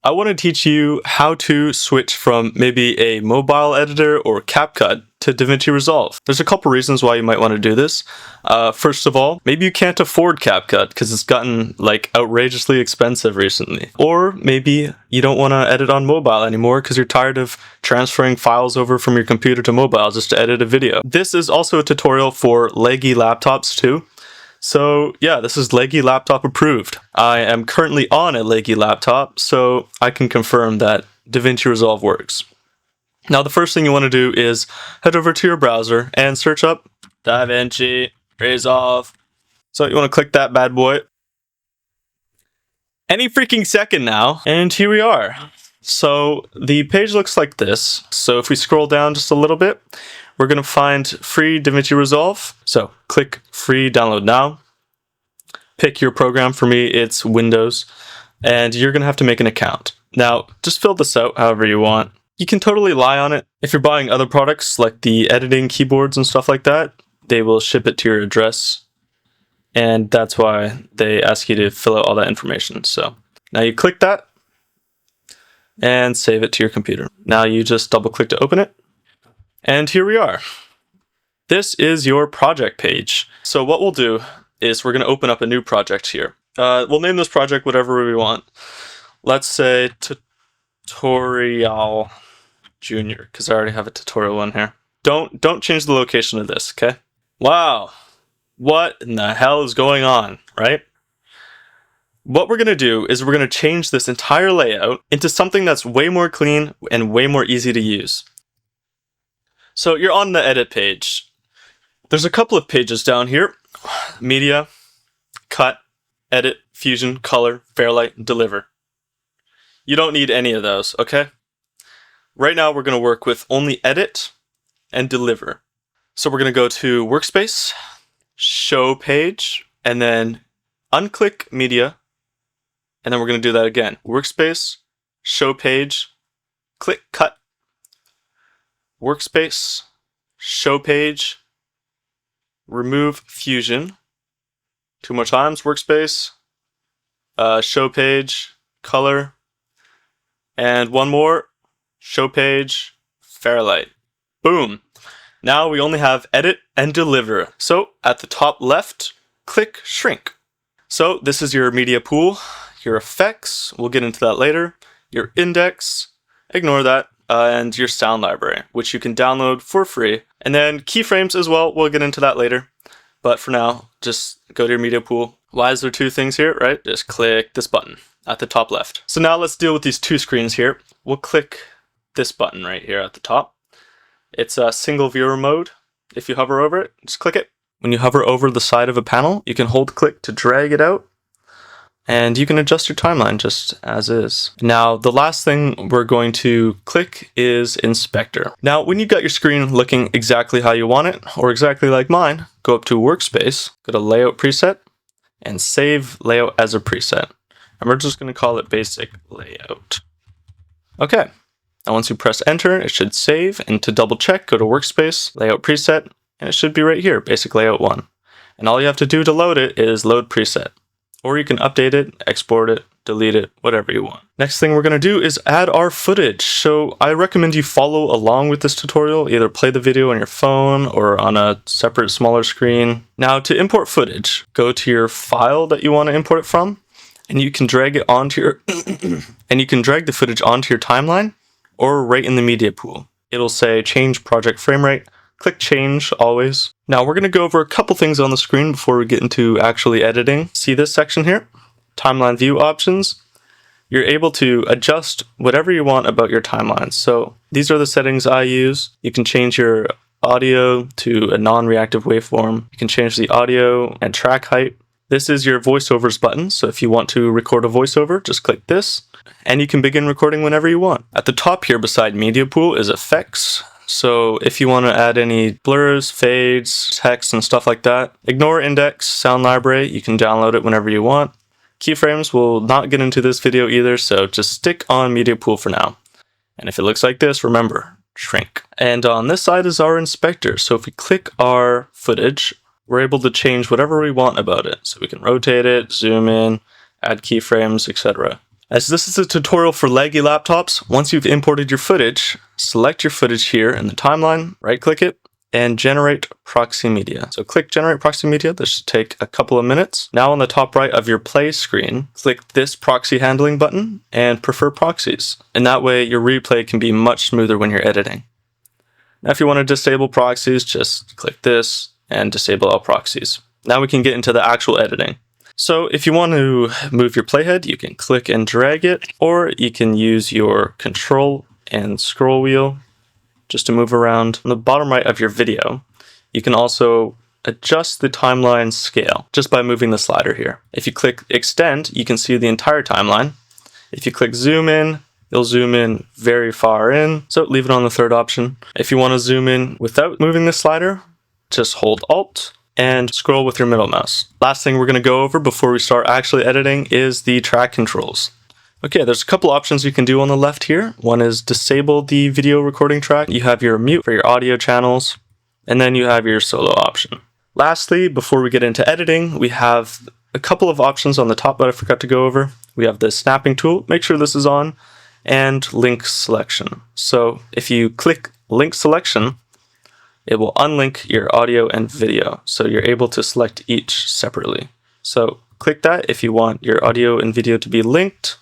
I want to teach you how to switch from maybe a mobile editor or CapCut to DaVinci Resolve. There's a couple reasons why you might want to do this. First of all, maybe you can't afford CapCut because it's gotten like outrageously expensive recently. Or maybe you don't want to edit on mobile anymore because you're tired of transferring files over from your computer to mobile just to edit a video. This is also a tutorial for leggy laptops too. So yeah, this is leggy laptop approved. I am currently on a leggy laptop, so I can confirm that DaVinci Resolve works. Now the first thing you want to do is head over to your browser and search up DaVinci Resolve. So you want to click that bad boy. Any freaking second now, and here we are. So the page looks like this. So if we scroll down just a little bit, we're going to find free DaVinci Resolve. So click free download now. Pick your program. For me, it's Windows. And you're going to have to make an account. Now, just fill this out however you want. You can totally lie on it. If you're buying other products like the editing keyboards and stuff like that, they will ship it to your address. And that's why they ask you to fill out all that information. So now you click that and save it to your computer. Now you just double click to open it. And here we are. This is your project page. So what we'll do is we're going to open up a new project here. We'll name this project whatever we want. Let's say Tutorial Junior, because I already have a tutorial one here. Don't change the location of this, okay? Wow. What in the hell is going on, right? What we're going to do is we're going to change this entire layout into something that's way more clean and way more easy to use. So you're on the edit page. There's a couple of pages down here. Media, cut, edit, fusion, color, fairlight, deliver. You don't need any of those, okay? Right now we're going to work with only edit and deliver. So we're going to go to workspace, show page, and then unclick media. And then we're going to do that again. Workspace, show page, click cut. Workspace, show page, remove fusion. 2 more times, workspace, show page, color, and one more, show page, fairlight. Boom. Now we only have edit and deliver. So at the top left, click shrink. So this is your media pool, your effects, we'll get into that later, your index, ignore that. And your sound library, which you can download for free. And then keyframes as well, we'll get into that later. But for now, just go to your media pool. Why is there 2 things here, right? Just click this button at the top left. So now let's deal with these 2 screens here. We'll click this button right here at the top. It's a single viewer mode. If you hover over it, just click it. When you hover over the side of a panel, you can hold click to drag it out. And you can adjust your timeline just as is. Now, the last thing we're going to click is Inspector. Now, when you got your screen looking exactly how you want it, or exactly like mine, go up to Workspace, go to Layout Preset, and save Layout as a preset. And we're just going to call it Basic Layout. Okay. Now, once you press Enter, it should save. And to double check, go to Workspace, Layout Preset, and it should be right here, Basic Layout 1. And all you have to do to load it is Load Preset. Or you can update it, export it, delete it, whatever you want. Next thing we're going to do is add our footage. So I recommend you follow along with this tutorial. Either play the video on your phone or on a separate smaller screen. Now to import footage, go to your file that you want to import it from, and you can drag it onto your and you can drag the footage onto your timeline or right in the media pool. It'll say change project frame rate. Click change always. Now we're going to go over a couple things on the screen before we get into actually editing. See this section here? Timeline view options. You're able to adjust whatever you want about your timeline. So these are the settings I use. You can change your audio to a non-reactive waveform. You can change the audio and track height. This is your voiceovers button. So if you want to record a voiceover, just click this and you can begin recording whenever you want. At the top here beside media pool is effects. So if you want to add any blurs, fades, text, and stuff like that, ignore index, sound library. You can download it whenever you want. Keyframes will not get into this video either, so just stick on media pool for now. And if it looks like this, remember, shrink. And on this side is our inspector. So if we click our footage, we're able to change whatever we want about it. So we can rotate it, zoom in, add keyframes, etc. As this is a tutorial for laggy laptops, once you've imported your footage, select your footage here in the timeline, right-click it, and generate proxy media. So click generate proxy media. This should take a couple of minutes. Now on the top right of your play screen, click this proxy handling button and prefer proxies. And that way your replay can be much smoother when you're editing. Now if you want to disable proxies, just click this and disable all proxies. Now we can get into the actual editing. So if you want to move your playhead, you can click and drag it, or you can use your control and scroll wheel just to move around. On the bottom right of your video, you can also adjust the timeline scale just by moving the slider here. If you click extend, you can see the entire timeline. If you click zoom in, you'll zoom in very far in, so leave it on the third option. If you want to zoom in without moving the slider, just hold Alt and scroll with your middle mouse. Last thing we're going to go over before we start actually editing is the track controls. Okay, there's a couple options you can do on the left here. One is disable the video recording track. You have your mute for your audio channels, and then you have your solo option. Lastly, before we get into editing, we have a couple of options on the top that I forgot to go over. We have the snapping tool, make sure this is on, and link selection. So if you click link selection, it will unlink your audio and video, so you're able to select each separately. So click that if you want your audio and video to be linked,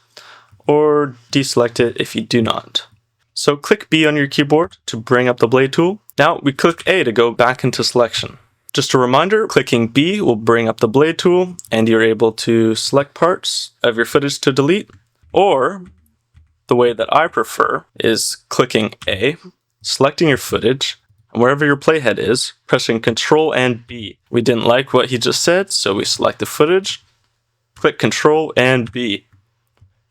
or deselect it if you do not. So click B on your keyboard to bring up the blade tool. Now we click A to go back into selection. Just a reminder, clicking B will bring up the blade tool, and you're able to select parts of your footage to delete, or the way that I prefer is clicking A, selecting your footage, and wherever your playhead is, pressing Ctrl and B. We didn't like what he just said, so we select the footage, click Ctrl and B.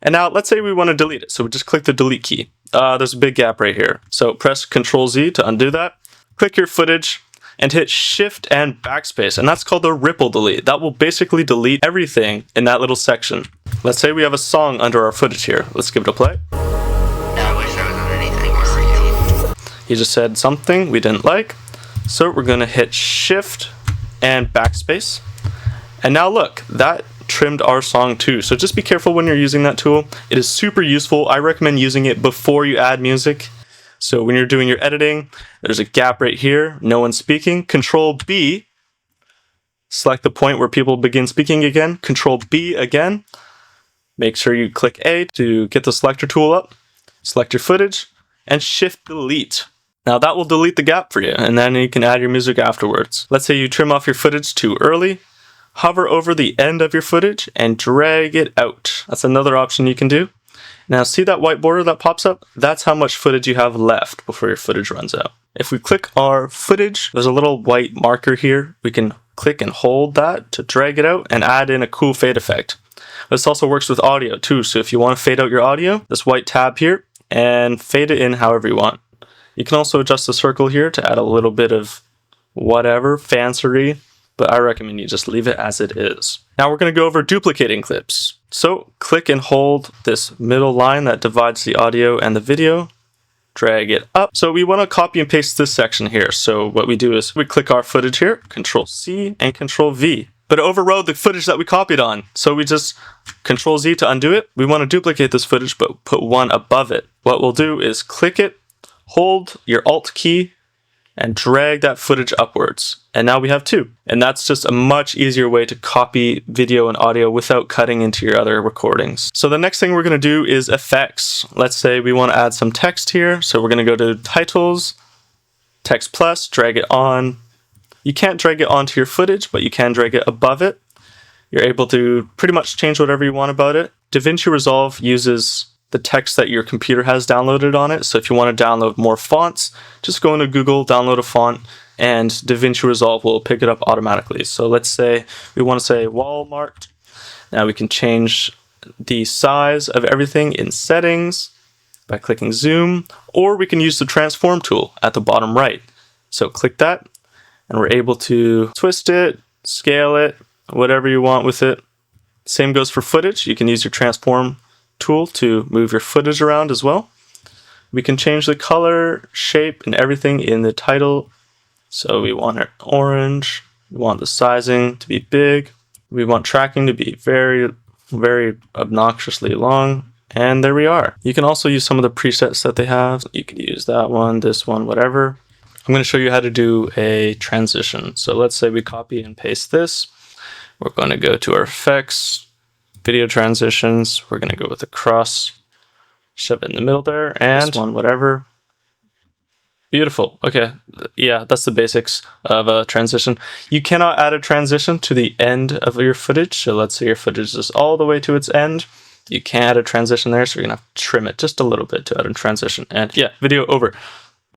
And now let's say we want to delete it, so we just click the delete key. There's a big gap right here. So press Ctrl Z to undo that, click your footage, and hit Shift and Backspace, and that's called the ripple delete. That will basically delete everything in that little section. Let's say we have a song under our footage here. Let's give it a play. He just said something we didn't like, so we're going to hit Shift and Backspace. And now look, that trimmed our song too. So just be careful when you're using that tool. It is super useful. I recommend using it before you add music. So when you're doing your editing, there's a gap right here, no one's speaking. Ctrl B, select the point where people begin speaking again. Ctrl B again. Make sure you click A to get the selector tool up. Select your footage and Shift Delete. Now that will delete the gap for you, and then you can add your music afterwards. Let's say you trim off your footage too early. Hover over the end of your footage and drag it out. That's another option you can do. Now see that white border that pops up? That's how much footage you have left before your footage runs out. If we click our footage, there's a little white marker here. We can click and hold that to drag it out and add in a cool fade effect. This also works with audio too, so if you want to fade out your audio, this white tab here, and fade it in however you want. You can also adjust the circle here to add a little bit of whatever, fancery, but I recommend you just leave it as it is. Now we're going to go over duplicating clips. So click and hold this middle line that divides the audio and the video, drag it up. So we want to copy and paste this section here. So what we do is we click our footage here, Ctrl C and Ctrl V. But it overrode the footage that we copied on. So we just Ctrl Z to undo it. We want to duplicate this footage, but put one above it. What we'll do is click it, hold your Alt key, and drag that footage upwards. And now we have two. And that's just a much easier way to copy video and audio without cutting into your other recordings. So the next thing we're going to do is effects. Let's say we want to add some text here. So we're going to go to Titles, Text Plus, drag it on. You can't drag it onto your footage, but you can drag it above it. You're able to pretty much change whatever you want about it. DaVinci Resolve uses the text that your computer has downloaded on it. So if you want to download more fonts, just go into Google, download a font, and DaVinci Resolve will pick it up automatically. So let's say we want to say Walmart. Now we can change the size of everything in settings by clicking zoom, or we can use the transform tool at the bottom right. So click that, and we're able to twist it, scale it, whatever you want with it. Same goes for footage. You can use your transform tool to move your footage around as well. We can change the color, shape, and everything in the title. So we want it orange. We want the sizing to be big. We want tracking to be very very obnoxiously long. And there we are. You can also use some of the presets that they have. You could use that one, this one, whatever. I'm going to show you how to do a transition. So let's say we copy and paste this. We're going to go to our effects, video transitions. We're going to go with the cross, shove it in the middle there, and this one, whatever. Beautiful. Okay. Yeah, that's the basics of a transition. You cannot add a transition to the end of your footage. So let's say your footage is all the way to its end. You can't add a transition there, so you're going to have to trim it just a little bit to add a transition. And yeah, video over.